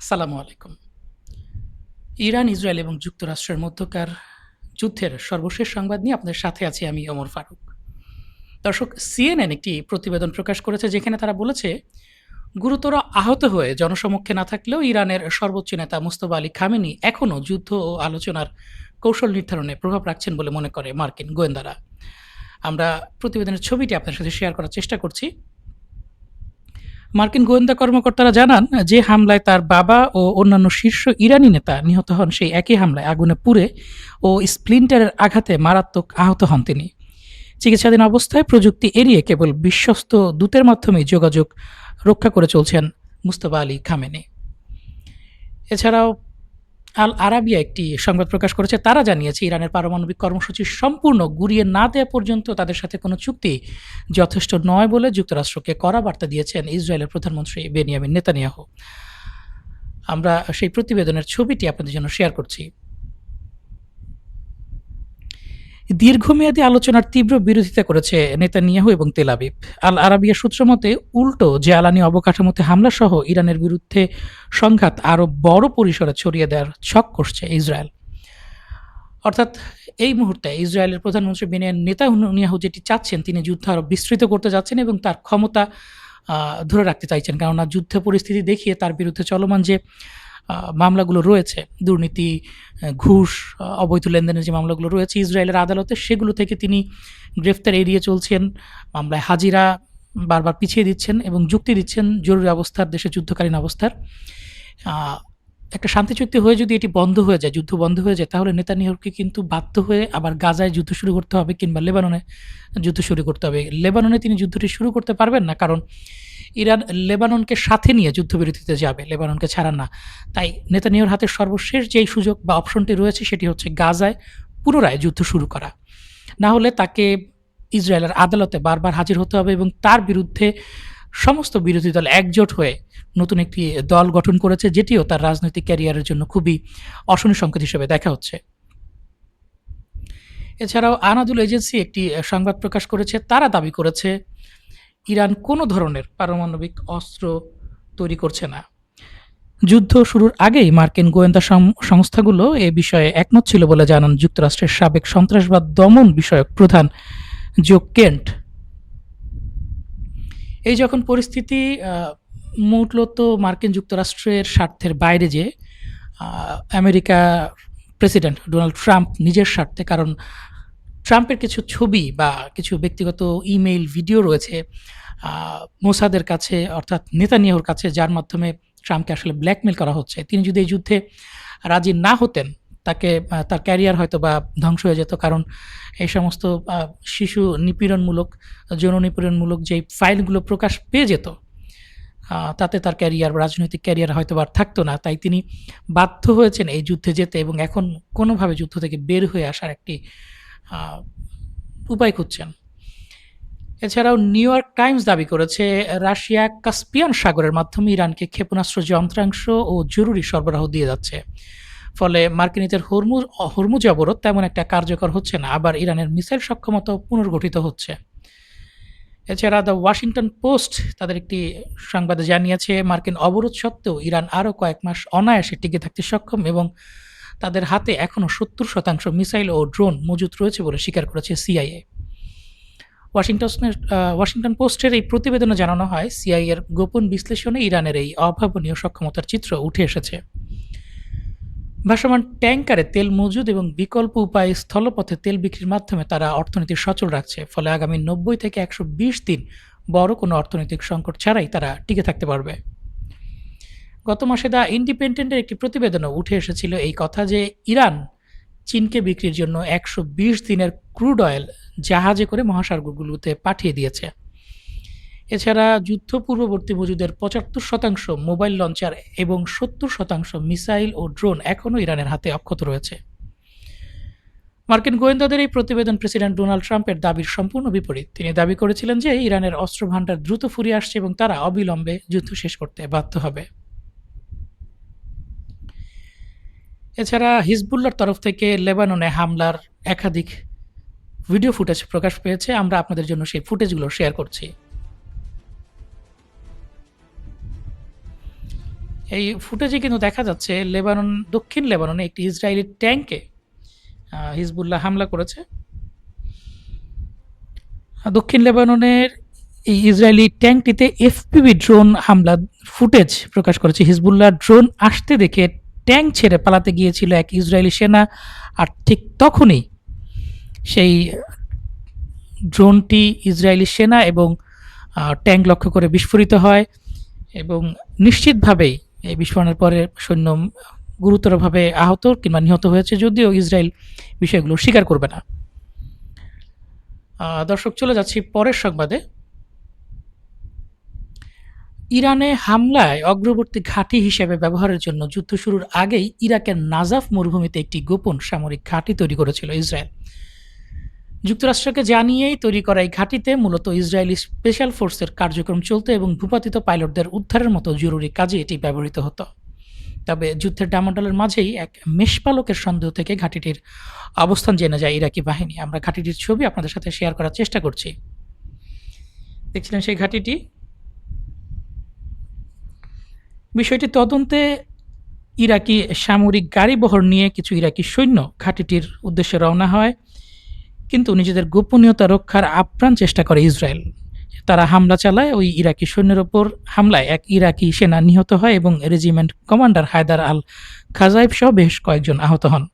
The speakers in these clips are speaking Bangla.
আসসালামু আলাইকুম। ইরান, ইসরায়েল এবং যুক্তরাষ্ট্রের মধ্যকার যুদ্ধের সর্বশেষ সংবাদ নিয়ে আপনাদের সাথে আছি আমি ওমর ফারুক। দর্শক, সিএনএন একটি প্রতিবেদন প্রকাশ করেছে যেখানে তারা বলেছে, গুরুতর আহত হয়ে জনসমক্ষে না থাকলেও ইরানের সর্বোচ্চ নেতা মুস্তফা আলী খামেনি এখনও যুদ্ধ ও আলোচনার কৌশল নির্ধারণে প্রভাব রাখছেন বলে মনে করে মার্কিন গোয়েন্দারা। আমরা প্রতিবেদনের ছবিটি আপনার সাথে শেয়ার করার চেষ্টা করছি। মার্কিন গোয়েন্দা কর্মকর্তারা জানান যে হামলায় তার বাবা ও অন্যান্য শীর্ষ ইরানি নেতা নিহত হন, সেই একই হামলায় আগুনে পুড়ে ও স্প্লিন্টারের আঘাতে মারাত্মক আহত হন তিনি। চিকিৎসাধীন অবস্থায় প্রযুক্তি এড়িয়ে কেবল বিশ্বস্ত দূতের মাধ্যমেই যোগাযোগ রক্ষা করে চলছেন মুস্তফা আলী খামেনি। এছাড়াও আল আরাবিয়া একটি সংবাদ প্রকাশ করেছে। তারা জানিয়েছে, ইরানের পারমাণবিক কর্মসূচি সম্পূর্ণ গুড়িয়ে না দেওয়া পর্যন্ত তাদের সাথে কোনো চুক্তি যথেষ্ট নয় বলে যুক্তরাষ্ট্রকে কড়া বার্তা দিয়েছেন ইসরায়েলের প্রধানমন্ত্রী বেনিয়ামিন নেতানিয়াহু। আমরা সেই প্রতিবেদনের ছবিটি আপনাদের জন্য শেয়ার করছি। দীর্ঘমেয়াদী আলোচনার তীব্র বিরোধিতা করেছে নেতানিয়াহু এবং তেল আবিব। আল আরাবিয়া সূত্র মতে, উল্টো জ্বালানি অবকাঠামোতে হামলা সহ ইরানের বিরুদ্ধে সংঘাত আরও বড় পরিসরে ছড়িয়ে দেওয়ার ছক কষছে ইসরায়েল। অর্থাৎ এই মুহূর্তে ইসরায়েলের প্রধানমন্ত্রী বেনিয়ামিন নেতানিয়াহু যেটি চাচ্ছেন, তিনি যুদ্ধ আরও বিস্তৃত করতে যাচ্ছেন এবং তার ক্ষমতা ধরে রাখতে চাইছেন। কেননা যুদ্ধ পরিস্থিতি দেখিয়ে তার বিরুদ্ধে চলমান যে মামলাগুলো রয়েছে, দুর্নীতি, ঘুষ, অবৈধ লেনদেনের যে মামলাগুলো রয়েছে ইসরায়েলের আদালতে, সেগুলো থেকে তিনি গ্রেফতার এড়িয়ে চলছেন। মামলায় হাজিরা বারবার পিছিয়ে দিচ্ছেন এবং যুক্তি দিচ্ছেন জরুরি অবস্থার, দেশে যুদ্ধকালীন অবস্থার একটা শান্তি চুক্তি হয়ে যদি এটি বন্ধ হয়ে যায়, যুদ্ধ বন্ধ হয়ে যায়, তাহলে নেতানিয়াহুকে কিন্তু বাধ্য হয়ে আবার গাজায় যুদ্ধ শুরু করতে হবে কিংবা লেবাননে যুদ্ধ শুরু করতে হবে। লেবাননে তিনি যুদ্ধটি শুরু করতে পারবেন না, কারণ ইরান লেবাননকে সাথে নিয়ে যুদ্ধবিরতিতে যাবে, লেবাননকে ছাড়ান না। তাই নেতানিয়াহুর হাতে সর্বশেষ যেই সুযোগ বা অপশনটি রয়েছে সেটি হচ্ছে গাজায় পুনরায় যুদ্ধ শুরু করা। না হলে তাকে ইসরায়েলের আদালতে বারবার হাজির হতে হবে এবং তার বিরুদ্ধে সমস্ত বিরোধী দল একজোট হয়ে নতুন একটি দল গঠন করেছে, যেটিও তার রাজনৈতিক ক্যারিয়ারের জন্য খুবই অশনি সংকেত হিসেবে দেখা হচ্ছে। এছাড়াও আনাদুল এজেন্সি একটি সংবাদ প্রকাশ করেছে। তারা দাবি করেছে, ইরান কোনো ধরনের পারমাণবিক অস্ত্র তৈরি করছে না। যুদ্ধ শুরুর আগেই মার্কিন গোয়েন্দা সংস্থাগুলো এ বিষয়ে একমত ছিল বলে জানান যুক্তরাষ্ট্রের সাবেক সন্ত্রাসবাদ দমন বিষয়ক প্রধান জো কেন্ট। এই যখন পরিস্থিতি মূলত মার্কিন যুক্তরাষ্ট্রের স্বার্থের বাইরে, যে আমেরিকা প্রেসিডেন্ট ডোনাল্ড ট্রাম্প নিজের স্বার্থে, কারণ ট্রাম্পের কিছু ছবি বা কিছু ব্যক্তিগত ইমেইল, ভিডিও রয়েছে মোসাদের কাছে, অর্থাৎ নেতানিয়াহুর কাছে, যার মাধ্যমে ট্রাম্পকে আসলে ব্ল্যাকমেল করা হচ্ছে। তিনি যদি এই যুদ্ধে রাজি না হতেন, তাকে তার ক্যারিয়ার হয়তো বা ধ্বংস হয়ে যেত, কারণ এই সমস্ত শিশু নিপীড়নমূলক, যৌন নিপীড়নমূলক যে ফাইলগুলো প্রকাশ পেয়ে যেত, তাতে তার ক্যারিয়ার, রাজনৈতিক ক্যারিয়ার হয়তো আর থাকতো না। তাই তিনি বাধ্য হয়েছেন এই যুদ্ধে যেতে এবং এখন কোনোভাবে যুদ্ধ থেকে বের হয়ে আসার একটি উপায় খুঁজছেন। এছাড়াও নিউ ইয়র্ক টাইমস দাবি করেছে, রাশিয়া কাস্পিয়ান সাগরের মাধ্যমে ইরানকে ক্ষেপণাস্ত্র যন্ত্রাংশ ও জরুরি সরবরাহ দিয়ে যাচ্ছে। ফলে মার্কিনীদের হরমুজ অবরোধ তেমন একটা কার্যকর হচ্ছে না, আবার ইরানের মিসাইল সক্ষমতাও পুনর্গঠিত হচ্ছে। এছাড়া দ্য ওয়াশিংটন পোস্ট তাদের একটি সংবাদে জানিয়েছে, মার্কিন অবরোধ সত্ত্বেও ইরান আরও কয়েক মাস অনায়াসে টিকে থাকতে সক্ষম এবং তাদের হাতে এখনও 70% মিসাইল ও ড্রোন মজুত রয়েছে বলে স্বীকার করেছে সিআইএ। ওয়াশিংটন পোস্টের এই প্রতিবেদনে জানানো হয়, সিআইএর গোপন বিশ্লেষণে ইরানের এই অভাবনীয় সক্ষমতার চিত্র উঠে এসেছে। ভাসমান ট্যাঙ্কারে তেল মজুদ এবং বিকল্প উপায়ে স্থলপথে তেল বিক্রির মাধ্যমে তারা অর্থনীতি সচল রাখছে। ফলে আগামী 90 থেকে 120 দিন বড় কোনো অর্থনৈতিক সংকট ছাড়াই তারা টিকে থাকতে পারবে। গত মাসে দ্য ইন্ডিপেন্ডেন্টের একটি প্রতিবেদনে উঠে এসেছিল এই কথা যে ইরান চীনকে বিক্রির জন্য 120 দিনের ক্রুড অয়েল জাহাজে করে মহাসাগরগুলোতে পাঠিয়ে দিয়েছে। এছাড়া যুদ্ধ পূর্ববর্তী মজুদের 75% মোবাইল লঞ্চার এবং 70% মিসাইল ও ড্রোন এখনও ইরানের হাতে অক্ষত রয়েছে। মার্কিন গোয়েন্দাদের এই প্রতিবেদন প্রেসিডেন্ট ডোনাল্ড ট্রাম্পের দাবির সম্পূর্ণ বিপরীত। তিনি দাবি করেছিলেন যে ইরানের অস্ত্র ভান্ডার দ্রুত ফুরিয়ে আসছে এবং তারা অবিলম্বে যুদ্ধ শেষ করতে বাধ্য হবে। এছাড়া হিজবুল্লাহর তরফ থেকে লেবাননে হামলার একাধিক ভিডিও ফুটেজ প্রকাশ পেয়েছে। আমরা আপনাদের জন্য সেই ফুটেজগুলো শেয়ার করছি। এই ফুটেজে কিন্তু দেখা যাচ্ছে দক্ষিণ লেবাননে একটি ইসরায়েলি ট্যাঙ্কে হিজবুল্লাহ হামলা করেছে। দক্ষিণ লেবাননের এই ইসরায়েলি ট্যাঙ্কটিতে এফপিভি ড্রোন হামলা ফুটেজ প্রকাশ করেছে। হিজবুল্লাহ ড্রোন আসতে দেখে ট্যাঙ্ক ছেড়ে পালাতে গিয়েছিল এক ইসরায়েলি সেনা, আর ঠিক তখনই সেই ড্রোনটি ইসরায়েলি সেনা এবং ট্যাঙ্ক লক্ষ্য করে বিস্ফোরিত হয় এবং নিশ্চিতভাবেই এই বিস্ফোরণের পরে সৈন্য গুরুতরভাবে আহত কিংবা নিহত হয়েছে, যদিও ইসরায়েল বিষয়গুলো স্বীকার করবে না। দর্শক, চলে যাচ্ছি পরের সংবাদে। ইরানে হামলায় অগ্রবর্তী ঘাঁটি হিসেবে ব্যবহারের জন্য যুদ্ধ শুরুর আগেই ইরাকের নাজাফ মরুভূমিতে একটি গোপন সামরিক ঘাঁটি তৈরি করেছিল ইসরায়েল। যুক্তরাষ্ট্রকে জানিয়েই তৈরি করা এই ঘাঁটিতে মূলত ইসরায়েলি স্পেশাল ফোর্সের কার্যক্রম চলত এবং ভূপাতিত পাইলটদের উদ্ধারের মতো জরুরি কাজে এটি ব্যবহৃত হতো। তবে যুদ্ধের ডামাডোলের মাঝেই এক মেষপালকের সন্দেহ থেকে ঘাঁটিটির অবস্থান জেনে যায় ইরাকি বাহিনী। আমরা ঘাঁটিটির ছবি আপনাদের সাথে শেয়ার করার চেষ্টা করছি। দেখছিলেন সেই ঘাঁটিটি। বিষয়টি তদন্তে ইরাকি সামরিক গাড়িবহর নিয়ে কিছু ইরাকি সৈন্য ঘাঁটিটির উদ্দেশ্যে রওনা হয়, কিন্তু নিজেদের গোপনীয়তা রক্ষার আপ্রাণ চেষ্টা করে ইসরায়েল। তারা হামলা চালায়। ওই ইরাকি সৈন্যের ওপর হামলায় এক ইরাকি সেনা নিহত হয় এবং রেজিমেন্ট কমান্ডার হায়দার আল খাজাইব সহ বেশ কয়েকজন আহত হন।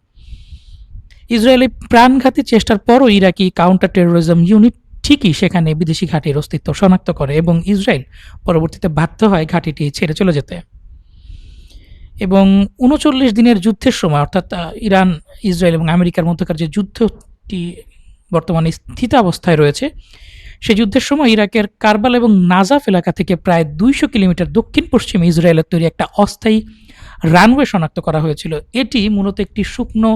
ইসরায়েলি প্রাণঘাতী চেষ্টার পরও ইরাকি কাউন্টার টেরোরিজম ইউনিট ঠিকই সেখানে বিদেশি ঘাঁটির অস্তিত্ব শনাক্ত করে এবং ইসরায়েল পরবর্তীতে বাধ্য হয় ঘাঁটিটি ছেড়ে চলে যেতে। এবং ৩৯ দিনের যুদ্ধের সময়, অর্থাৎ ইরান, ইসরায়েল এবং আমেরিকার মধ্যকার যে যুদ্ধটি বর্তমানে স্থিতাবস্থায় রয়েছে, সেই যুদ্ধের সময় ইরাকের কারবাল এবং নাজাফ এলাকা থেকে প্রায় ২০০ কিলোমিটার দক্ষিণ পশ্চিমে ইসরায়েলের তৈরি একটা অস্থায়ী রানওয়ে শনাক্ত করা হয়েছিল। এটি মূলত একটি শুকনো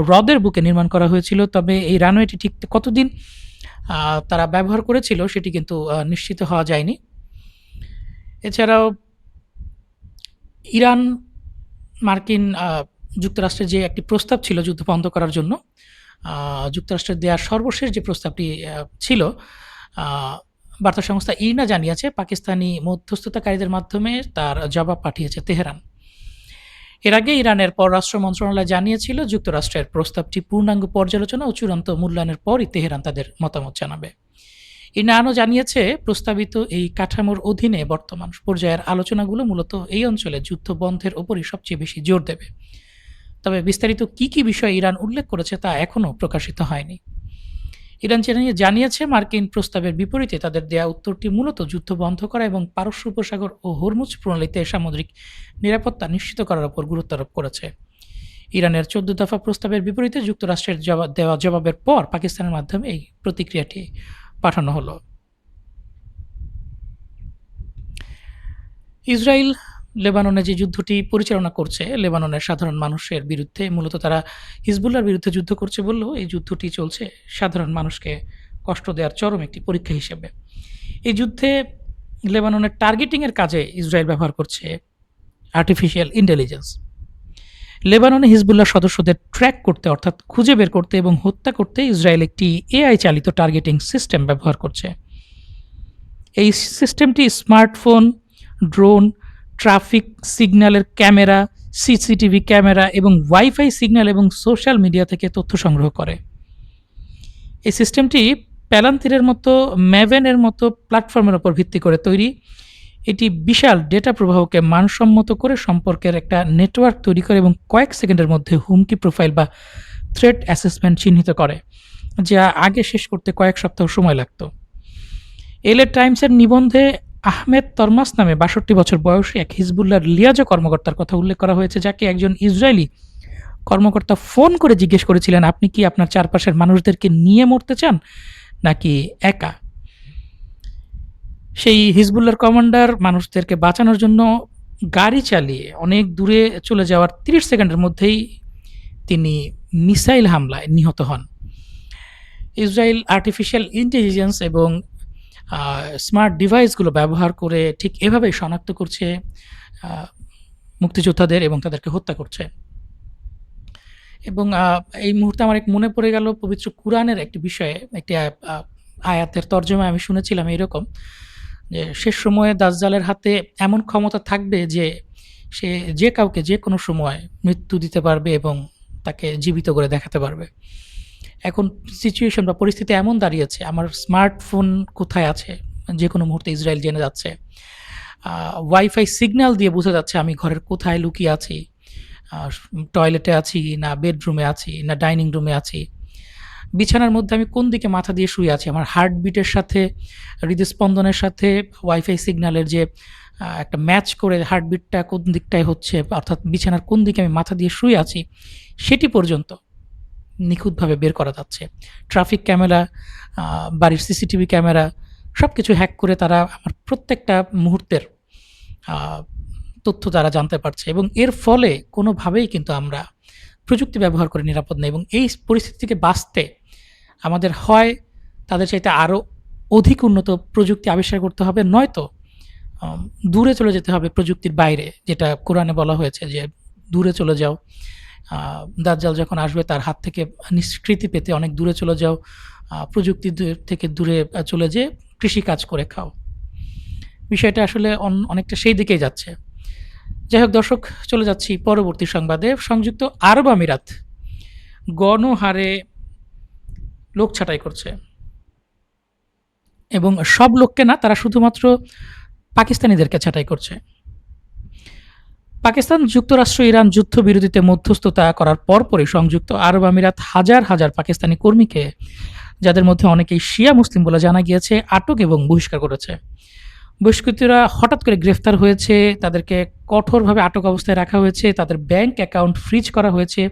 হ্রদের বুকে নির্মাণ করা হয়েছিল। তবে এই রানওয়েটি ঠিক কতদিন তারা ব্যবহার করেছিল সেটি কিন্তু নিশ্চিত হওয়া যায়নি। এছাড়াও ইরান মার্কিন যুক্তরাষ্ট্রের যে একটি প্রস্তাব ছিল যুদ্ধ বন্ধ করার জন্য, যুক্তরাষ্ট্রের দেওয়া সর্বশেষ যে প্রস্তাবটি ছিল, বার্তা সংস্থা ইরনা জানিয়েছে পাকিস্তানি মধ্যস্থতাকারীদের মাধ্যমে তার জবাব পাঠিয়েছে তেহরান। এর আগে ইরানের পররাষ্ট্র মন্ত্রণালয় জানিয়েছিল যুক্তরাষ্ট্রের প্রস্তাবটি পূর্ণাঙ্গ পর্যালোচনা ও চূড়ান্ত মূল্যায়নের পরই তেহরান তাদের মতামত জানাবে। ইরনা আরও জানিয়েছে প্রস্তাবিত এই কাঠামোর অধীনে বর্তমান পর্যায়ের আলোচনাগুলো মূলত এই অঞ্চলে যুদ্ধ বন্ধের ওপরই সবচেয়ে বেশি জোর দেবে। তবে বিস্তারিত কী কী বিষয় ইরান উল্লেখ করেছে তা এখনও প্রকাশিত হয়নি। ইরান জানিয়েছে মার্কিন প্রস্তাবের বিপরীতে তাদের দেয়া উত্তরটি মূলত যুদ্ধ বন্ধ করা এবং পারস্য উপসাগর ও হরমুজ প্রণালীতে সামুদ্রিক নিরাপত্তা নিশ্চিত করার উপর গুরুত্ব আরোপ করেছে। ইরানের ১৪ দফা প্রস্তাবের বিপরীতে যুক্তরাষ্ট্রের দেওয়া জবাবের পর পাকিস্তানের মাধ্যমে এই প্রতিক্রিয়াটি পাঠানো হলো। ইসরায়েল লেবাননে যে যুদ্ধটি পরিচালনা করছে লেবাননের সাধারণ মানুষের বিরুদ্ধে, মূলত তারা হিজবুল্লাহর বিরুদ্ধে যুদ্ধ করছে বললেও এই যুদ্ধটি চলছে সাধারণ মানুষকে কষ্ট দেওয়ার চরম একটি পরীক্ষা হিসেবে। এই যুদ্ধে লেবাননের টার্গেটিংয়ের কাজে ইসরায়েল ব্যবহার করছে আর্টিফিশিয়াল ইন্টেলিজেন্স। লেবাননে হিজবুল্লাহ সদস্যদের ট্র্যাক করতে, অর্থাৎ খুঁজে বের করতে এবং হত্যা করতে ইসরায়েল একটি এআই চালিত টার্গেটিং সিস্টেম ব্যবহার করছে। এই সিস্টেমটি স্মার্টফোন, ড্রোন, ট্রাফিক সিগন্যালের ক্যামেরা, সিসিটিভি ক্যামেরা এবং ওয়াইফাই সিগন্যাল এবং সোশ্যাল মিডিয়া থেকে তথ্য সংগ্রহ করে। এই সিস্টেমটি প্যালান্তিরের মতো, ম্যাভেনের মতো প্ল্যাটফর্মের উপর ভিত্তি করে তৈরি। এটি বিশাল ডেটা প্রবাহকে মানসম্মত করে সম্পর্কের একটা নেটওয়ার্ক তৈরি করে এবং কয়েক সেকেন্ডের মধ্যে হুমকি প্রোফাইল বা থ্রেট অ্যাসেসমেন্ট চিহ্নিত করে, যা আগে শেষ করতে কয়েক সপ্তাহ সময় লাগত। এলএ টাইমসের নিবন্ধে আহমেদ তরমাস নামে ৬২ বছর বয়সী এক হিজবুল্লাহর লিয়াজো কর্মকর্তার কথা উল্লেখ করা হয়েছে, যাকে একজন ইসরায়েলি কর্মকর্তা ফোন করে জিজ্ঞেস করেছিলেন, আপনি কি আপনার চারপাশের মানুষদেরকে নিয়ে মরতে চান নাকি একা? সেই হিজবুল্লাহর কমান্ডার মানুষদেরকে বাঁচানোর জন্য গাড়ি চালিয়ে অনেক দূরে চলে যাওয়ার ৩০ সেকেন্ডের মধ্যেই তিনি মিসাইল হামলায় নিহত হন। ইসরায়েল আর্টিফিশিয়াল ইন্টেলিজেন্স এবং স্মার্ট ডিভাইসগুলো ব্যবহার করে ঠিক এভাবেই শনাক্ত করছে মুক্তিযোদ্ধাদের এবং তাদেরকে হত্যা করছে। এবং এই মুহূর্তে আমার এক মনে পড়ে গেল পবিত্র কুরআনের একটি বিষয়ে, একটি আয়াতের তর্জমা আমি শুনেছিলাম এরকম, যে শেষ সময়ে দাজ্জালের হাতে এমন ক্ষমতা থাকবে যে সে যে কাউকে যে কোনো সময় মৃত্যু দিতে পারবে এবং তাকে জীবিত করে দেখাতে পারবে। এখন সিচুয়েশন বা পরিস্থিতি এমন দাঁড়িয়েছে, আমার স্মার্টফোন কোথায় আছে যে কোনো মুহূর্তে ইসরায়েল জেনে যাচ্ছে। ওয়াইফাই সিগন্যাল দিয়ে বোঝা যাচ্ছে আমি ঘরের কোথায় লুকিয়ে আছি, টয়লেটে আছি না বেডরুমে আছি না ডাইনিং রুমে আছি, বিছানার মধ্যে আমি কোন দিকে মাথা দিয়ে শুয়ে আছি, আমার হার্টবিটের সাথে হৃদস্পন্দনের সাথে ওয়াইফাই সিগন্যালের যে একটা ম্যাচ করে হার্টবিটটা কোন দিকটায় হচ্ছে, অর্থাৎ বিছানার কোন দিকে আমি মাথা দিয়ে শুয়ে আছি, সেটি পর্যন্ত নিখুঁতভাবে বের করা যাচ্ছে। ট্রাফিক ক্যামেরা, বাড়ির সিসিটিভি ক্যামেরা সব কিছু হ্যাক করে তারা আমার প্রত্যেকটা মুহূর্তের আহ, তথ্য তারা জানতে পারছে, এবং এর ফলে কোনোভাবেই কিন্তু আমরা প্রযুক্তি ব্যবহার করে নিরাপদ নেই। এবং এই পরিস্থিতি থেকে বাঁচতে আমাদের হয় তাদের চাইতে আরও অধিক উন্নত প্রযুক্তি আবিষ্কার করতে হবে, নয়তো দূরে চলে যেতে হবে প্রযুক্তির বাইরে, যেটা কোরআনে বলা হয়েছে যে দূরে চলে যাও, দাজ্জাল যখন আসবে তার হাত থেকে নিষ্কৃতি পেতে অনেক দূরে চলে যাও, প্রযুক্তি থেকে দূরে চলে যেয়ে কৃষিকাজ করে খাও। বিষয়টা আসলে অনেকটা সেই দিকেই যাচ্ছে। যাই হোক দর্শক, চলে যাচ্ছি পরবর্তী সংবাদে। সংযুক্ত আরব আমিরাত গণহারে লোক ছাঁটাই করছে, এবং সব লোককে না, তারা শুধুমাত্র পাকিস্তানিদেরকে ছাঁটাই করছে। পাকিস্তান, যুক্তরাষ্ট্র, ইরান যুদ্ধবিরতিতে মধ্যস্থতা করার পরপরই সংযুক্ত আরব আমিরাত হাজার হাজার পাকিস্তানি কর্মীকে, যাদের মধ্যে অনেকেই শিয়া মুসলিম বলে জানা গিয়েছে, আটক এবং বহিষ্কার করেছে। বহিষ্কৃতরা হঠাৎ করে গ্রেফতার হয়েছে, তাদেরকে কঠোরভাবে আটক অবস্থায় রাখা হয়েছে, তাদের ব্যাংক অ্যাকাউন্ট ফ্রিজ করা হয়েছে,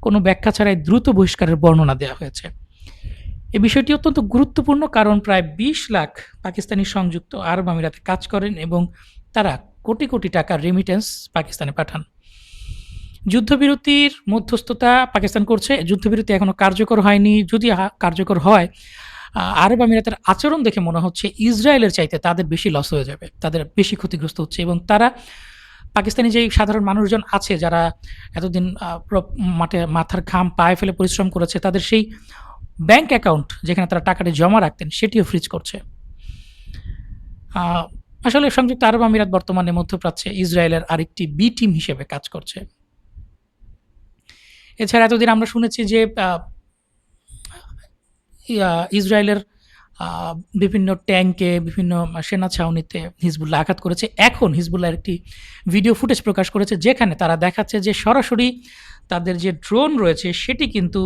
কোনো ব্যাখ্যা ছাড়াই দ্রুত বহিষ্কারের বর্ণনা দেওয়া হয়েছে। এই বিষয়টি অত্যন্ত গুরুত্বপূর্ণ, কারণ প্রায় ২০ লাখ পাকিস্তানি সংযুক্ত আরব আমিরাতে কাজ করেন এবং তারা কোটি কোটি টাকার রেমিটেন্স পাকিস্তানে পাঠান। যুদ্ধবিরতির মধ্যস্থতা পাকিস্তান করছে, যুদ্ধবিরতি এখনও কার্যকর হয়নি। যদি কার্যকর হয়, আরব আমিরাতের আচরণ দেখে মনে হচ্ছে ইসরায়েলের চাইতে তাদের বেশি লস হয়ে যাবে, তাদের বেশি ক্ষতিগ্রস্ত হচ্ছে, এবং তারা পাকিস্তানি যেই সাধারণ মানুষজন আছে যারা এতদিন মাথার ঘাম পায়ে ফেলে পরিশ্রম করেছে, তাদের সেই ব্যাংক অ্যাকাউন্ট যেখানে তারা টাকাটি জমা রাখতেন সেটিও ফ্রিজ করছে। আসলে সংযুক্ত আরব আমিরাত বর্তমানে মধ্যপ্রাচ্যে ইসরায়েলের আরেকটি বি টিম হিসেবে কাজ করছে। এছাড়া এতদিন আমরা শুনেছি যে ইসরায়েলের বিভিন্ন ট্যাঙ্কে, বিভিন্ন সেনা ছাউনিতে হিজবুল্লাহ আঘাত করেছে। এখন হিজবুল্লাহর একটি ভিডিও ফুটেজ প্রকাশ করেছে যেখানে তারা দেখাচ্ছে যে সরাসরি তাদের যে ড্রোন রয়েছে সেটি কিন্তু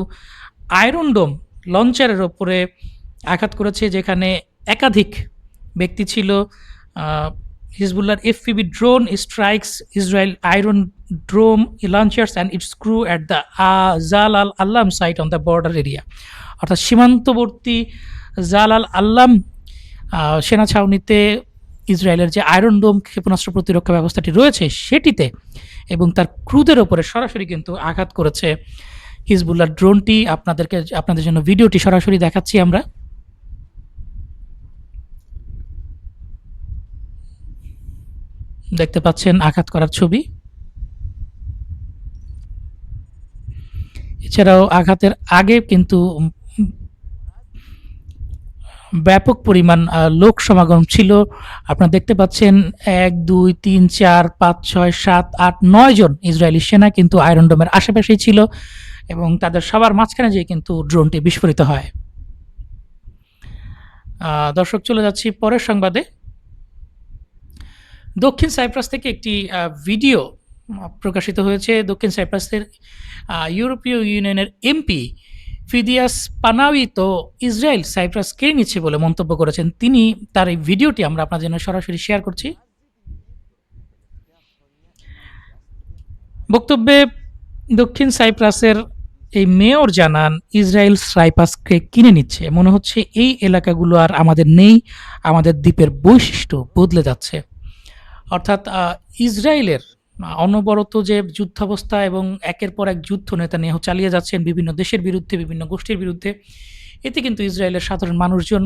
আয়রন ডোম লঞ্চারের ওপরে আঘাত করেছে, যেখানে একাধিক ব্যক্তি ছিল। হিজবুল্লাহর FPV drone strikes Israel iron dome launchers and its crew at the Jal al Allam site on the border area, অর্থাৎ সীমান্তবর্তী জাল আল আল্লাম সেনা ছাউনিতে ইসরায়েলের যে আয়রন ডোম ক্ষেপণাস্ত্র প্রতিরক্ষা ব্যবস্থাটি রয়েছে সেটিতে এবং তার ক্রুদের ওপরে সরাসরি কিন্তু আঘাত করেছে হিজবুল্লাহ ড্রোনটি। আপনাদের জন্য ভিডিওটি সরাসরি দেখাচ্ছি আমরা। দেখতে পাচ্ছেন আঘাত করার ছবি। এছাড়াও আঘাতের আগে কিন্তু ব্যাপক পরিমাণ লোক সমাগম ছিল। আপনারা দেখতে পাচ্ছেন ১, ২, ৩, ৪, ৫, ৬, ৭, ৮, ৯ জন ইসরায়েলি সেনা কিন্তু আয়রন ডোমের আশেপাশেই ছিল এবং তাদের সবার মাঝখানে যেয়ে কিন্তু ড্রোনটি বিস্ফোরিত হয়। দর্শক, চলে যাচ্ছি পরের সংবাদে। দক্ষিণ সাইপ্রাস থেকে একটি ভিডিও প্রকাশিত হয়েছে। দক্ষিণ সাইপ্রাসের ইউরোপীয় ইউনিয়নের এমপি ফিদিয়াস পানাউই তো ইসরায়েল সাইপ্রাস কেড়ে নিচ্ছে বলে মন্তব্য করেছেন। তিনি তার এই ভিডিওটি আমরা আপনার জন্য সরাসরি শেয়ার করছি। বক্তব্যে দক্ষিণ সাইপ্রাসের এই মেয়র জানান, ইসরায়েল সাইপ্রাসকে কিনে নিচ্ছে, মনে হচ্ছে এই এলাকাগুলো আর আমাদের নেই, আমাদের দ্বীপের বৈশিষ্ট্য বদলে যাচ্ছে। অর্থাৎ ইসরায়েলের অনবরত যে যুদ্ধাবস্থা এবং একের পর এক যুদ্ধ নেতানিয়াহু চালিয়ে যাচ্ছেন বিভিন্ন দেশের বিরুদ্ধে, বিভিন্ন গোষ্ঠীর বিরুদ্ধে, এতে কিন্তু ইসরায়েলের সাধারণ মানুষজন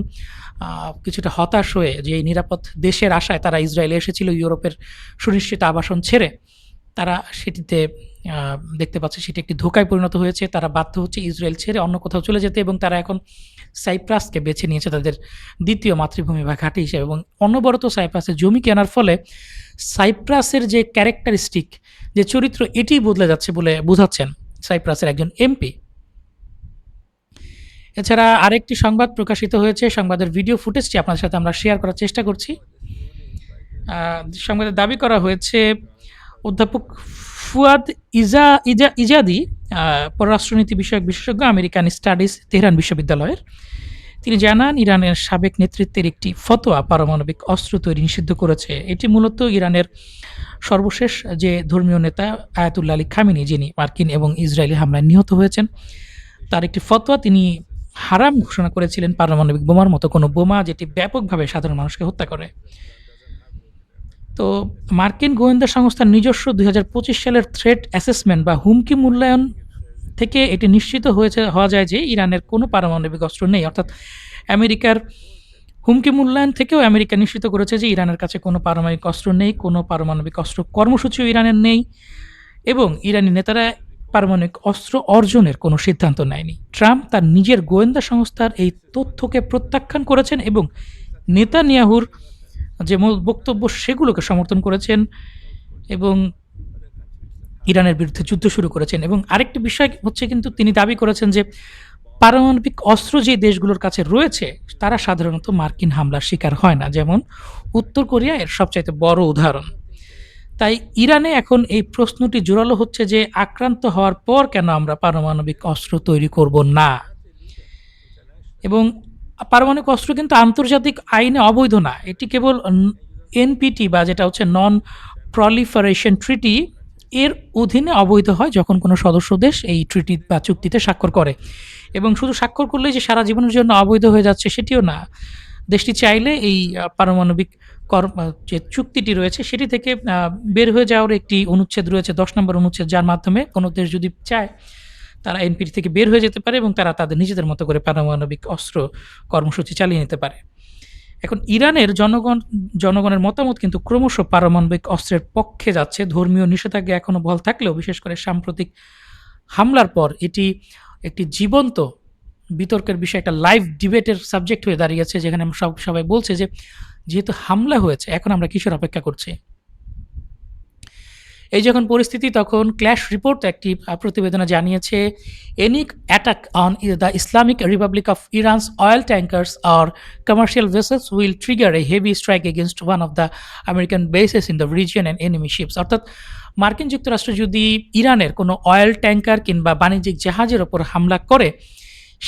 কিছুটা হতাশ হয়ে যে এই নিরাপদ দেশের আশায় তারা ইসরায়েলে এসেছিল ইউরোপের সুনিশ্চিত আবাসন ছেড়ে, তারা সেটিতে দেখতে পাচ্ছে সেটি একটি ধোঁকায় পরিণত হয়েছে। তারা বাধ্য হচ্ছে ইসরায়েল ছেড়ে অন্য কোথাও চলে যেতে এবং তারা এখন সাইপ্রাসকে বেছে নিয়েছে তাদের দ্বিতীয় মাতৃভূমি বা ঘাঁটি হিসেবে, এবং অনবরত সাইপ্রাসের জমি কেনার ফলে সাইপ্রাসের যে ক্যারেক্টারিস্টিক, যে চরিত্র, এটি বদলে যাচ্ছে বলে বোঝাচ্ছেন সাইপ্রাসের একজন এমপি। এছাড়া আরেকটি সংবাদ প্রকাশিত হয়েছে, সংবাদের ভিডিও ফুটেজটি আপনাদের সাথে আমরা শেয়ার করার চেষ্টা করছি। সংবাদে দাবি করা হয়েছে অধ্যাপক ফুয়াদ ইজাদি, পররাষ্ট্রনীতি বিষয়ক বিশেষজ্ঞ, আমেরিকান স্টাডিজ, তেহরান বিশ্ববিদ্যালয়ের, তিনি জানান ইরানের সাবেক নেতৃত্বের একটি ফতোয়া পারমাণবিক অস্ত্র তৈরি নিষিদ্ধ করেছে। এটি মূলত ইরানের সর্বশেষ যে ধর্মীয় নেতা আয়াতুল্লাহ আলী খামেনি, যিনি মার্কিন এবং ইসরায়েলি হামলায় নিহত হয়েছেন, তার একটি ফতোয়া তিনি হারাম ঘোষণা করেছিলেন পারমাণবিক বোমার মতো কোনো বোমা যেটি ব্যাপকভাবে সাধারণ মানুষকে হত্যা করে। তো মার্কিন গোয়েন্দা সংস্থার নিজস্ব 2025 সালের থ্রেট অ্যাসেসমেন্ট বা হুমকি মূল্যায়ন থেকে এটি নিশ্চিত হওয়া যায় যে ইরানের কোনো পারমাণবিক অস্ত্র নেই। অর্থাৎ আমেরিকার হুমকি মূল্যায়ন থেকেও আমেরিকা নিশ্চিত করেছে যে ইরানের কাছে কোনো পারমাণবিক অস্ত্র নেই, কোনো পারমাণবিক অস্ত্র কর্মসূচিও ইরানের নেই, এবং ইরানি নেতারা পারমাণবিক অস্ত্র অর্জনের কোনো সিদ্ধান্ত নেয়নি। ট্রাম্প তার নিজের গোয়েন্দা সংস্থার এই তথ্যকে প্রত্যাখ্যান করেছেন এবং নেতানিয়াহুর যে মূল বক্তব্য সেগুলোকে সমর্থন করেছেন এবং ইরানের বিরুদ্ধে যুদ্ধ শুরু করেছেন। এবং আরেকটি বিষয় হচ্ছে, কিন্তু তিনি দাবি করেছেন যে পারমাণবিক অস্ত্র যে দেশগুলোর কাছে রয়েছে তারা সাধারণত মার্কিন হামলার শিকার হয় না, যেমন উত্তর কোরিয়া এর সবচাইতে বড় উদাহরণ। তাই ইরানে এখন এই প্রশ্নটি জোরালো হচ্ছে যে আক্রান্ত হওয়ার পর কেন আমরা পারমাণবিক অস্ত্র তৈরি করব না। এবং পারমাণবিক অস্ত্র কিন্তু আন্তর্জাতিক আইনে অবৈধ না, এটি কেবল এনপিটি বা যেটা হচ্ছে নন প্রলিফারেশন ট্রিটি এর অধীনে অবৈধ হয় যখন কোনো সদস্য দেশ এই ট্রিটি বা চুক্তিতে স্বাক্ষর করে। এবং শুধু স্বাক্ষর করলেই যে সারা জীবনের জন্য অবৈধ হয়ে যাচ্ছে সেটিও না, দেশটি চাইলে এই পারমাণবিক যে চুক্তিটি রয়েছে সেটি থেকে বের হয়ে যাওয়ার একটি অনুচ্ছেদ রয়েছে, 10 নম্বর অনুচ্ছেদ, যার মাধ্যমে কোনো দেশ যদি চায় তারা এনপিটি থেকে বের হয়ে যেতে পারে এবং তারা তাদের নিজেদের মতো করে পারমাণবিক অস্ত্র কর্মসূচি চালিয়ে নিতে পারে। এখন ইরানের জনগণের মতামত কিন্তু ক্রমশ পারমাণবিক অস্ত্রের পক্ষে যাচ্ছে। ধর্মীয় নিষেধাজ্ঞা এখনও বহাল থাকলেও বিশেষ করে সাম্প্রতিক হামলার পর এটি একটি জীবন্ত বিতর্কের বিষয়, একটা লাইভ ডিবেটের সাবজেক্ট হয়ে দাঁড়িয়েছে, যেখানে সবাই বলছে যে যেহেতু হামলা হয়েছে এখন আমরা কিসের অপেক্ষা করছি। এই যখন পরিস্থিতি, তখন ক্ল্যাশ রিপোর্ট একটি প্রতিবেদনে জানিয়েছে any attack on the Islamic Republic of Iran's oil tankers or commercial vessels will trigger a heavy strike against one of the American bases in the region and enemy ships. অর্থাৎ মার্কিন যুক্তরাষ্ট্র যদি ইরানের কোনো অয়েল ট্যাঙ্কার কিংবা বাণিজ্যিক জাহাজের ওপর হামলা করে,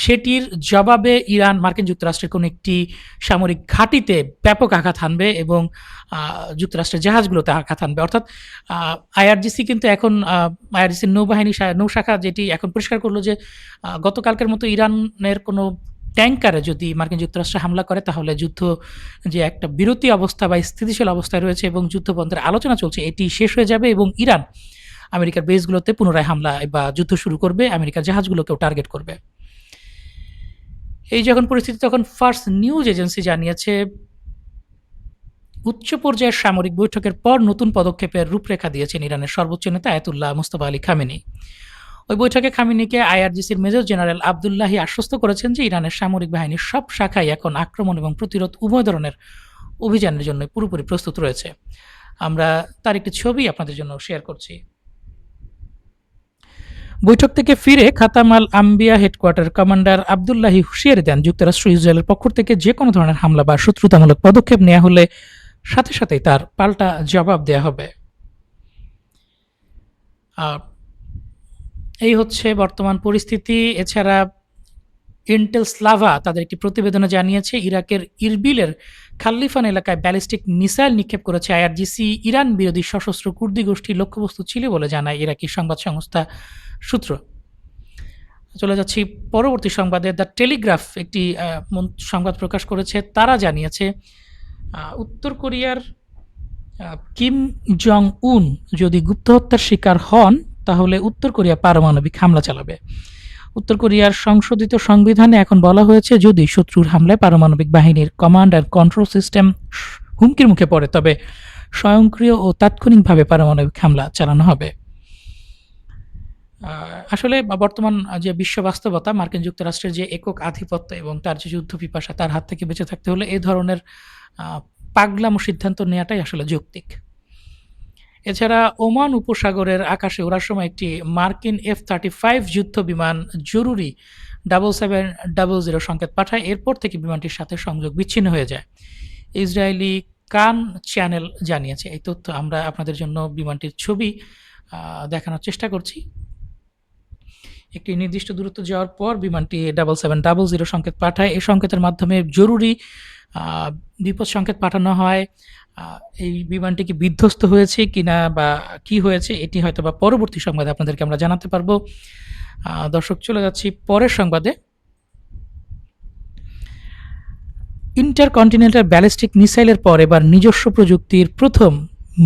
সেটির জবাবে ইরান মার্কিন যুক্তরাষ্ট্রের কোনো একটি সামরিক ঘাঁটিতে ব্যাপক আঘাত হানবে এবং যুক্তরাষ্ট্রের জাহাজগুলোতে আঘাত হানবে। অর্থাৎ আইআরজিসি কিন্তু এখন আইআরজিসির নৌশাখা যেটি এখন পরিষ্কার করলো যে গতকালকের মতো ইরানের কোনো ট্যাঙ্কারে যদি মার্কিন যুক্তরাষ্ট্র হামলা করে তাহলে যুদ্ধ যে একটা বিরতি অবস্থা বা স্থিতিশীল অবস্থায় রয়েছে এবং যুদ্ধবন্ধের আলোচনা চলছে এটি শেষ হয়ে যাবে এবং ইরান আমেরিকার বেসগুলোতে পুনরায় হামলা বা যুদ্ধ শুরু করবে, আমেরিকার জাহাজগুলোকেও টার্গেট করবে। এই যখন পরিস্থিতি, তখন ফার্স্ট নিউজ এজেন্সি জানিয়েছে উচ্চ পর্যায়ের সামরিক বৈঠকের পর নতুন পদক্ষেপের রূপরেখা দিয়েছেন ইরানের সর্বোচ্চ নেতা আয়াতুল্লাহ মুস্তফা আলী খামেনি। ওই বৈঠকে খামেনিকে আইআরজিসির মেজর জেনারেল আবদুল্লাহি আশ্বস্ত করেছেন যে ইরানের সামরিক বাহিনীর সব শাখায় এখন আক্রমণ এবং প্রতিরোধ উভয় ধরনের অভিযানের জন্য পুরোপুরি প্রস্তুত রয়েছে। আমরা তার একটি ছবি আপনাদের জন্য শেয়ার করছি। বৈঠক থেকে ফিরে খাতাম আল আম্বিয়া হেডকোয়ার্টার কমান্ডার আবদুল্লাহি হুঁশিয়ারি দেন, যুক্তরাষ্ট্র ইসরায়েলের পক্ষ থেকে যে কোনো ধরনের হামলা বা শত্রুতামূলক পদক্ষেপ নেওয়া হলে সাথে সাথেই তার পাল্টা জবাব দেওয়া হবে। এই হচ্ছে বর্তমান পরিস্থিতি। এছাড়া ইন্টেল স্লাভা তাদের একটি প্রতিবেদনে জানিয়েছে ইরাকের ইরবিলের খাল্লিফান এলাকায় ব্যালিস্টিক মিসাইল নিক্ষেপ করেছে আইআরজিসি। ইরান বিরোধী সশস্ত্র কুর্দি গোষ্ঠীর লক্ষ্যবস্তু ছিল বলে জানায় ইরাকি সংবাদ সংস্থা সূত্র। চলে যাচ্ছি পরবর্তী সংবাদে। দ্য টেলিগ্রাফ একটি সংবাদ প্রকাশ করেছে, তারা জানিয়েছে উত্তর কোরিয়ার কিম জং উন যদি গুপ্ত হত্যার শিকার হন তাহলে উত্তর কোরিয়া পারমাণবিক হামলা চালাবে। উত্তর কোরিয়ার সংশোধিত সংবিধানে এখন বলা হয়েছে যদি শত্রুর হামলায় পারমাণবিক বাহিনীর কমান্ড অ্যান্ড কন্ট্রোল সিস্টেম হুমকির মুখে পড়ে তবে স্বয়ংক্রিয় ও তাৎক্ষণিকভাবে পারমাণবিক হামলা চালানো হবে। আসলে বর্তমান যে বিশ্ব বাস্তবতা, মার্কিন যুক্তরাষ্ট্রের যে একক আধিপত্য এবং তার যে যুদ্ধ পিপাসা, তার হাত থেকে বেঁচে থাকতে হলে এ ধরনের আ পাগলামো সিদ্ধান্ত নেয়াটাই আসলে যৌক্তিক। এছাড়া ওমান উপসাগরের আকাশে ওড়ার সময় একটি মার্কিন F-35 যুদ্ধ বিমান জরুরি 7700 সংকেত পাঠায়। এরপর থেকে বিমানটির সাথে সংযোগ বিচ্ছিন্ন হয়ে যায়। ইসরায়েলি কান চ্যানেল জানিয়েছে। এই তথ্য আমরা আপনাদের জন্য বিমানটির ছবি দেখানোর চেষ্টা করছি। একটি নির্দিষ্ট দূরত্ব যাওয়ার পর বিমানটি 7700 সংকেত পাঠায়। এই সংকেতের মাধ্যমে জরুরি বিপদ সংকেত পাঠানো হয়। এই বিমানটি কি বিধ্বস্ত হয়েছে কিনা বা কি হয়েছে, এটি হয়তোবা পরবর্তী সংবাদে আপনাদেরকে আমরা জানাতে পারবো। দর্শক, চলে যাচ্ছি পরের সংবাদে। ইন্টারকন্টিনেন্টাল ব্যালিস্টিক মিসাইলের পর এবার নিজস্ব প্রযুক্তির প্রথম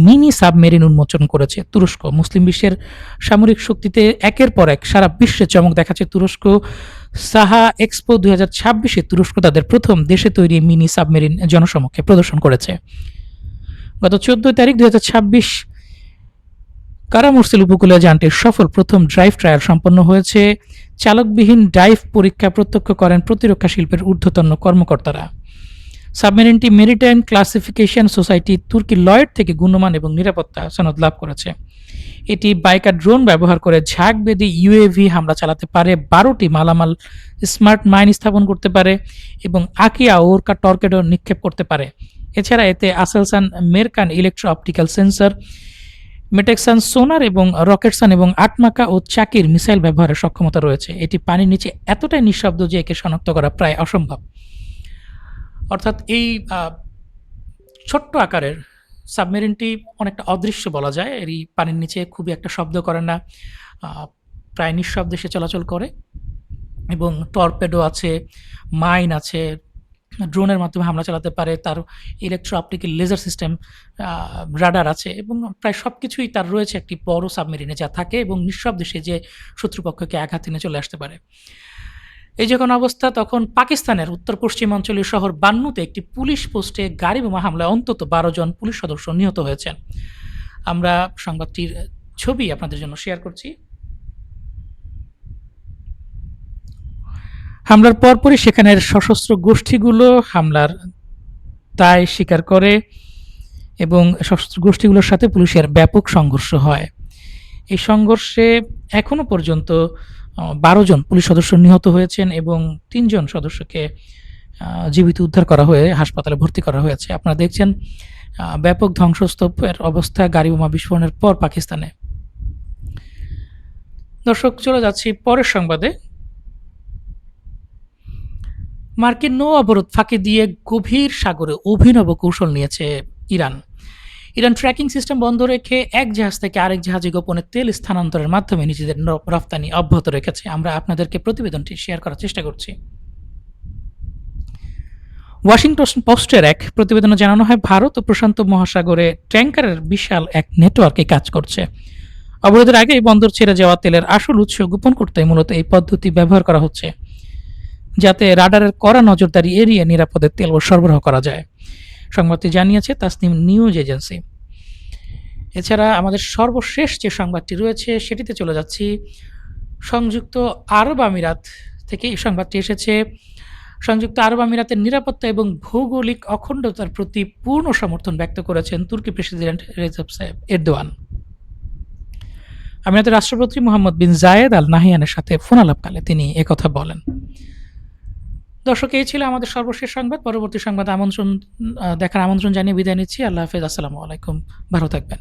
মিনি সাবমেরিন উন্মোচন করেছে তুরস্ক। মুসলিম বিশ্বের সামরিক শক্তিতে একের পর এক সারা বিশ্বে চমক দেখাচ্ছে তুরস্ক। সাহা এক্সপো 2026-এ তুরস্ক তাদের প্রথম দেশে তৈরি মিনি সাবমেরিন জনসমক্ষে প্রদর্শন করেছে। গত 14 তারিখ 2026 কারামুরসিল উপকূলীয় যানটির সফল প্রথম ড্রাইভ ট্রায়াল সম্পন্ন হয়েছে। চালকবিহীন ডাইভ পরীক্ষা প্রত্যক্ষ করেন প্রতিরক্ষা শিল্পের ঊর্ধ্বতন কর্মকর্তারা। সাবমেরিনটি মেরিটাইম ক্লাসিফিকেশন সোসাইটি তুর্কি লয়েড থেকে গুণমান এবং নিরাপত্তা সনদ লাভ করেছে। এটি বাইকার ড্রোন ব্যবহার করে ঝাঁকবেদী ইউএভি হামলা চালাতে পারে, 12টি মালামাল স্মার্ট মাইন স্থাপন করতে পারে এবং আকিয়া ওরকা টর্কেডো নিক্ষেপ করতে পারে। এছাড়া এতে আসেলসান মেরকান ইলেকট্রো অপটিক্যাল সেন্সর, মেটেক্সান সোনার এবং রকেটসান এবং আটমাকা ও চাকির মিসাইল ব্যবহারের সক্ষমতা রয়েছে। এটি পানির নিচে এতটাই নিঃশব্দ যে একে শনাক্ত করা প্রায় অসম্ভব। অর্থাৎ এই ছোট্ট আকারের সাবমেরিনটি অনেকটা অদৃশ্য বলা যায়। এরই পানির নিচে খুবই একটা শব্দ করে না, প্রায় নিঃশব্দে সে চলাচল করে এবং টর্পেডো আছে, মাইন আছে, ড্রোনের মাধ্যমে হামলা চালাতে পারে, তার electro optical laser system, radar আছে এবং প্রায় সব কিছুই তার রয়েছে একটি বড় সাবমেরিনে যা থাকে এবং নিঃশব্দে সে যে শত্রুপক্ষকে আঘাত এনে চলে আসতে পারে। এই যখন অবস্থা, তখন পাকিস্তানের উত্তর পশ্চিমাঞ্চলীয় শহর বান্নুতে একটি পুলিশ পোস্টে গাড়ি বোমা হামলায় অন্তত 12 জন পুলিশ সদস্য নিহত হয়েছেন। আমরা সংবাদটির ছবি আপনাদের জন্য শেয়ার করছি। হামলার পরপরই সেখানের সশস্ত্র গোষ্ঠীগুলো হামলার দায় স্বীকার করে এবং সশস্ত্র গোষ্ঠীগুলোর সাথে পুলিশের ব্যাপক সংঘর্ষ হয়। এই সংঘর্ষে এখনো পর্যন্ত 12 জন পুলিশ সদস্য নিহত হয়েছেন এবং 3 জন সদস্যকে জীবিত উদ্ধার করা হয়ে হাসপাতালে ভর্তি করা হয়েছে। আপনারা দেখছেন ব্যাপক ধ্বংসস্তূপের অবস্থা গাড়ি বোমা বিস্ফোরণের পর পাকিস্তানে। দর্শক, চলে যাচ্ছি পরের সংবাদে। মার্কিন নৌ অবরোধ ফাঁকি দিয়ে গভীর সাগরে অভিনব কৌশল নিয়েছে ইরান। ইরান ট্র্যাকিং সিস্টেম বন্ধ রেখে এক জাহাজ থেকে আরেক জাহাজে গোপনে তেল স্থানান্তরের মাধ্যমে নিজেদের রফতানি অব্যাহত রেখেছে। আমরা আপনাদেরকে প্রতিবেদনটি শেয়ার করার চেষ্টা করছি। ওয়াশিংটন পোস্টের এক প্রতিবেদনে জানানো হয়, ভারত ও প্রশান্ত মহাসাগরে ট্যাঙ্কারের বিশাল এক নেটওয়ার্কে কাজ করছে। অবরোধের আগেই বন্দর ছেড়ে যাওয়া তেলের আসল উৎস গোপন করতে মূলত এই পদ্ধতি ব্যবহার করা হচ্ছে, যাতে রাডারের কড়া নজরদারি এড়িয়ে নিরাপদে তেল সরবরাহ করা যায়। সংবাদটি জানিয়েছে তাসনিম নিউজ এজেন্সি। এছাড়া আমাদের সর্বশেষ যে সংবাদটি রয়েছে সেটিতে চলে যাচ্ছি। সংযুক্ত আরব আমিরাত থেকে এই সংবাদটি এসেছে। সংযুক্ত আরব আমিরাতের নিরাপত্তা এবং ভৌগোলিক অখণ্ডতার প্রতি পূর্ণ সমর্থন ব্যক্ত করেছেন তুর্কি প্রেসিডেন্ট রেজেপ তাইয়িপ এরদোয়ান। আমিরাতের রাষ্ট্রপতি মোহাম্মদ বিন জায়েদ আল নাহিয়ানের সাথে ফোনালাপকালে তিনি একথা বলেন। দর্শক, এই ছিল আমাদের সর্বশেষ সংবাদ। পরবর্তী সংবাদ দেখার আমন্ত্রণ জানিয়ে বিদায় নিচ্ছি। আল্লাহ হাফেজ, আসসালামু আলাইকুম, ভালো থাকবেন।